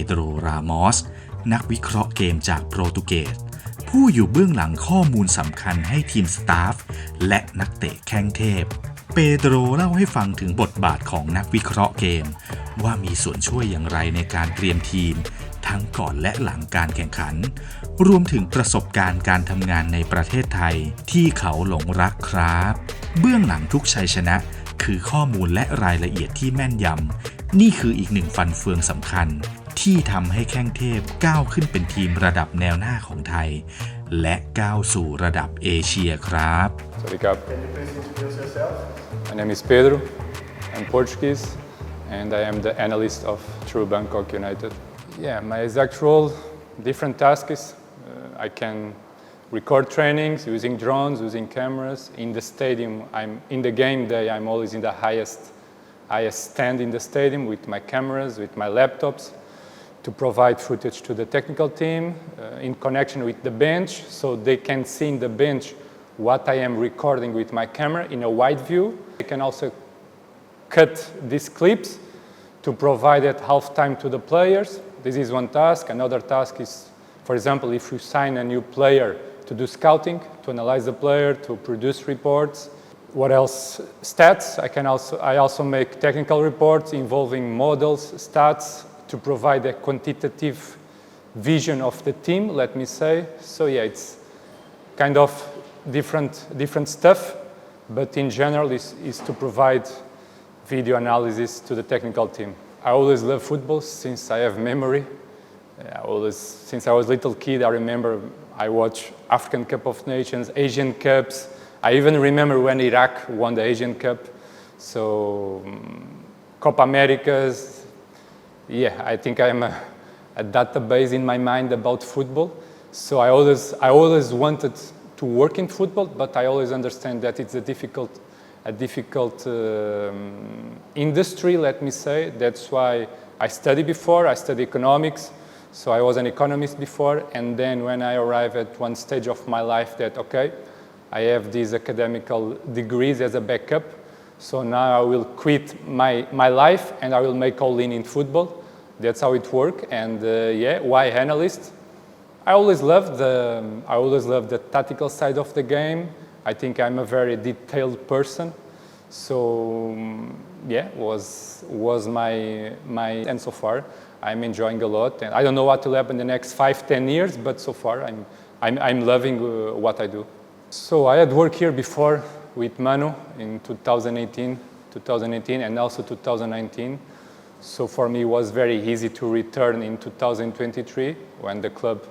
โดร รามอสนักวิเคราะห์เกมจากโปรตุเกสผู้อยู่เบื้องหลังข้อมูลสำคัญให้ทีมสตาฟและนักเตะแข้งเทพเปโดรเล่าให้ฟังถึงบทบาทของนักวิเคราะห์เกมว่ามีส่วนช่วยอย่างไรในการเตรียมทีมทั้งก่อนและหลังการแข่งขันรวมถึงประสบการณ์การทำงานในประเทศไทยที่เขาหลงรักครับเบื้องหลังทุกชัยชนะคือข้อมูลและรายละเอียดที่แม่นยำนี่คืออีกหนึ่งฟันเฟืองสำคัญที่ทำให้แข้งเทพก้าวขึ้นเป็นทีมระดับแนวหน้าของไทยและก้าวสู่ระดับเอเชียครับสวัสดีครับ My name is Pedro. I'm Portuguese and I am the analyst of True Bangkok United. Yeah, my exact role, different tasks. I can record trainings using drones, using cameras. In the stadium, in the game day, I'm always in the highest stand in the stadium with my cameras, with my laptops to provide footage to the technical team in connection with the bench so they can see in the bench what I am recording with my camera in a wide view. I can also cut these clips to provide at halftime to the players. This is one task. Another task is, for example, if you sign a new player, to do scouting, to analyze the player, to produce reports. What else? Stats. I also make technical reports involving models, stats, to provide a quantitative vision of the team, let me say. So yeah, it's kind of different stuff, but in general is to provide video analysis to the technical team. I always love football since I have memory. Since I was a little kid, I remember I watched African Cup of Nations, Asian Cups. I even remember when Iraq won the Asian Cup. So Copa Americas. Yeah, I think I am a database in my mind about football. So I always wanted to work in football, but I always understand that it's a difficult industry, let me say. That's why I studied before. I studied economics. So I was an economist before, and then when I arrived at one stage of my life that, okay, I have these academical degrees as a backup, so now I will quit my life and I will make all in football. That's how it works, and yeah, why analyst? I always loved the tactical side of the game. I think I'm a very detailed person, so yeah, was my and so far. I'm enjoying a lot, and I don't know what will happen in the next 5-10 years, but so far I'm loving what I do. So I had worked here before with Manu in 2018, and also 2019. So for me, it was very easy to return in 2023 when the club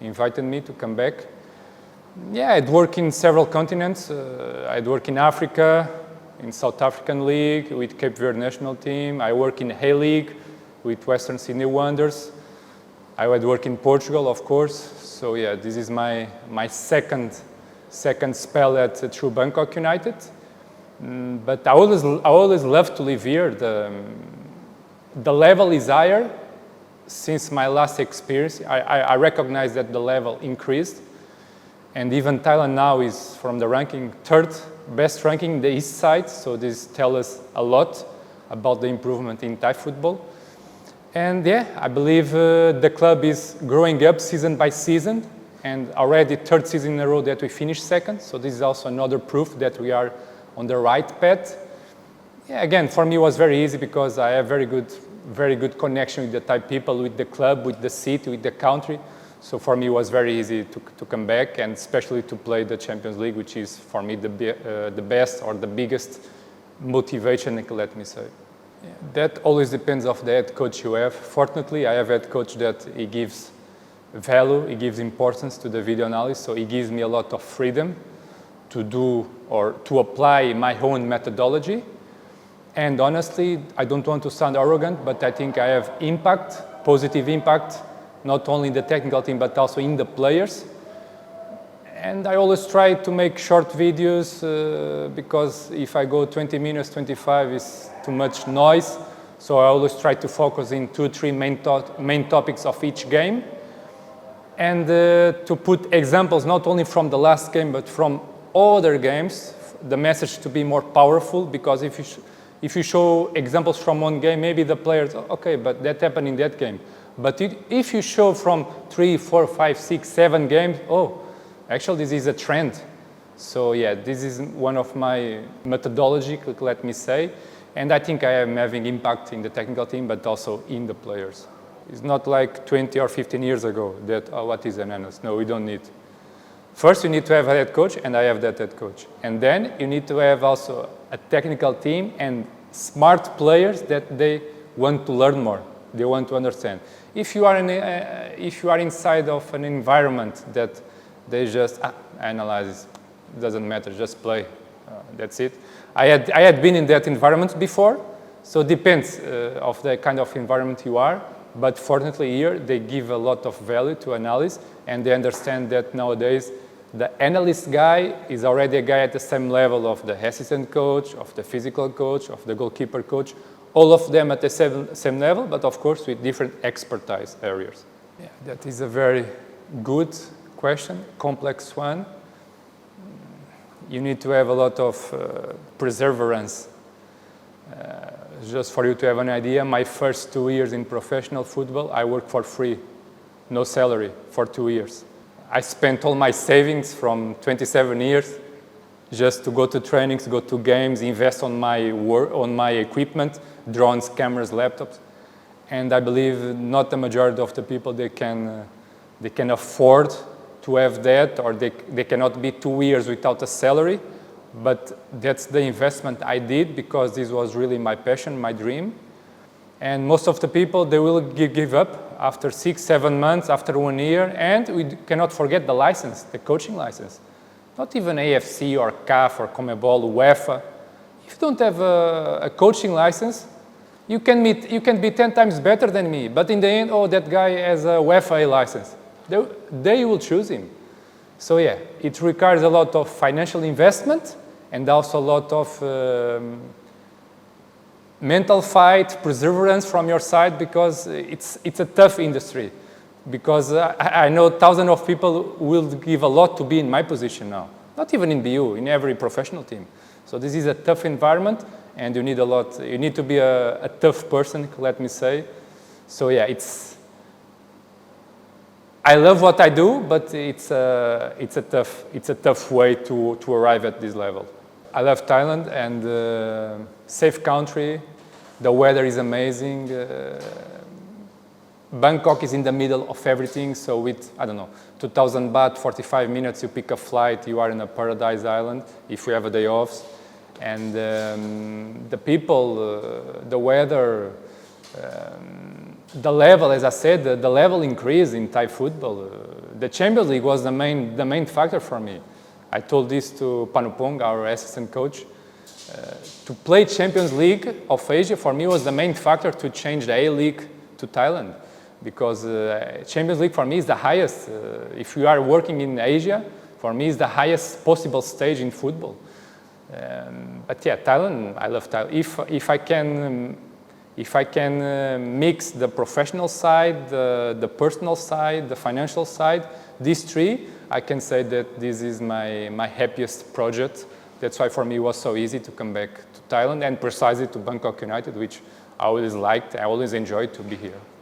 invited me to come back. Yeah, I'd worked in several continents. I'd worked in Africa, in South African League, with Cape Verde national team. I work in A-League with Western Sydney Wanderers. I would work in Portugal, of course. So yeah, this is my second spell at True Bangkok United. But I always love to live here. The level is higher since my last experience. I recognize that the level increased. And even Thailand now is from the ranking third best ranking in the east side. So this tells us a lot about the improvement in Thai football. And yeah, I believe the club is growing up season by season, and already third season in a row that we finished second. So this is also another proof that we are on the right path. Yeah, again, for me it was very easy because I have very good connection with the Thai people, with the club, with the city, with the country. So for me it was very easy to come back, and especially to play the Champions League, which is for me the best or the biggest motivation, let me say. Yeah, that always depends on the head coach you have. Fortunately, I have a head coach that he gives value, he gives importance to the video analysis, so he gives me a lot of freedom to do or to apply my own methodology. And honestly, I don't want to sound arrogant, but I think I have impact, positive impact, not only in the technical team, but also in the players. And I always try to make short videos because if I go 20 minutes, 25 is too much noise. So I always try to focus in 2-3 main topics of each game. And to put examples not only from the last game, but from other games, the message to be more powerful, because if you show examples from one game, maybe the players, okay, but that happened in that game. But if you show from 3, 4, 5, 6, 7 games, oh, actually this is a trend. So yeah, this is one of my methodology, let me say. And I think I am having impact in the technical team, but also in the players. It's not like 20 or 15 years ago that, oh, what is an analyst? No, we don't need. First, you need to have a head coach, and I have that head coach. And then you need to have also a technical team and smart players that they want to learn more. They want to understand. If you are inside of an environment that they just analyze, it doesn't matter, just play. That's it. I had been in that environment before, so it depends of the kind of environment you are. But fortunately here, they give a lot of value to analysis, and they understand that nowadays the analyst guy is already a guy at the same level of the assistant coach, of the physical coach, of the goalkeeper coach, all of them at the same level, but of course with different expertise areas. Yeah, that is a very good question, complex one. You need to have a lot of perseverance. Just for you to have an idea, my first 2 years in professional football, I worked for free, no salary, for 2 years. I spent all my savings from 27 years just to go to trainings, go to games, invest on my work, on my equipment, drones, cameras, laptops. And I believe not the majority of the people, they can afford to have that, or they cannot be 2 years without a salary. But that's the investment I did because this was really my passion, my dream. And most of the people, they will give up after 6, 7 months, after 1 year. And we cannot forget the license, the coaching license. Not even AFC or CAF or CONMEBOL, UEFA. If you don't have a coaching license, you can be 10 times better than me. But in the end, oh, that guy has a UEFA license. They will choose him. So yeah, it requires a lot of financial investment and also a lot of mental fight, perseverance from your side, because it's a tough industry. Because I know thousands of people will give a lot to be in my position now. Not even in BU, in every professional team. So this is a tough environment, and you need a lot. You need to be a tough person, let me say. So yeah, I love what I do, but it's a tough way to arrive at this level. I love Thailand, and safe country. The weather is amazing. Bangkok is in the middle of everything, so with, I don't know, 2,000 baht, 45 minutes, you pick a flight, you are in a paradise island, if we have a day off. And the people, the weather, the level, as I said, the level increased in Thai football. The Champions League was the main factor for me. I told this to Panupong, our assistant coach. To play Champions League of Asia, for me, was the main factor to change the A-League to Thailand. Because Champions League, for me, is the highest. If you are working in Asia, for me, is the highest possible stage in football. But yeah, Thailand, I love Thailand. If I can mix the professional side, the personal side, the financial side, these three, I can say that this is my happiest project. That's why for me it was so easy to come back to Thailand, and precisely to Bangkok United, which I always liked, I always enjoyed to be here.